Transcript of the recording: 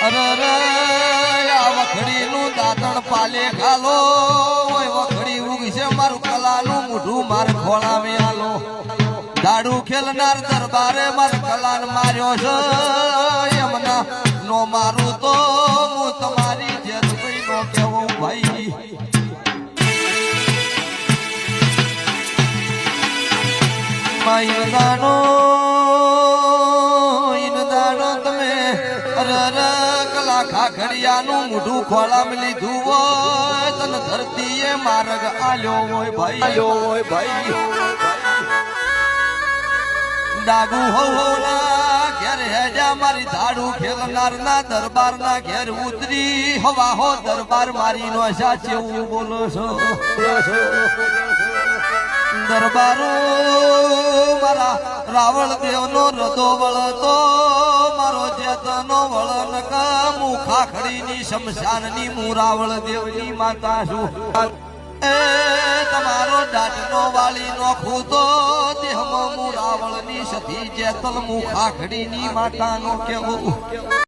અરે રે આ વખડીનું દાંતણ પાલે ખાલો ઓય વખડી ઉગશે મારું કલાનું મૂઢું માર ખોળાવે આલો દાડુ ખેલનાર દરબારે માર કલાન માર્યો છે એમના નો મારું તો હું તમારી જેલ ભાઈ નો કેવો ભાઈ ઇનદાનો તમે અરે કલા ખાખડિયાનું મૂઢું ખોળામ લીધું હોય તને ધરતીએ માર્ગ આલ્યો હોય ભાઈ ડાગુ હોના ઘેર હેજા મારી ધાડુ ખેલનાર ના દરબાર ના ઘેર ઉતરી હવા હો દરબાર મારી નો સાચે એવું બોલો છો દરબારો મારા રાવણ દેવ નો રદો વળતો મારો જેતનો વળન કામુ ખાખડી ની શમશાન ની હું રાવણ દેવ ની માતા છું એ તમારો દાટનો વાળી નો ખૂતો દેહમાં હું રાવણ ની સતી જેતલ હું ખાખડી ની માતા નો કેવું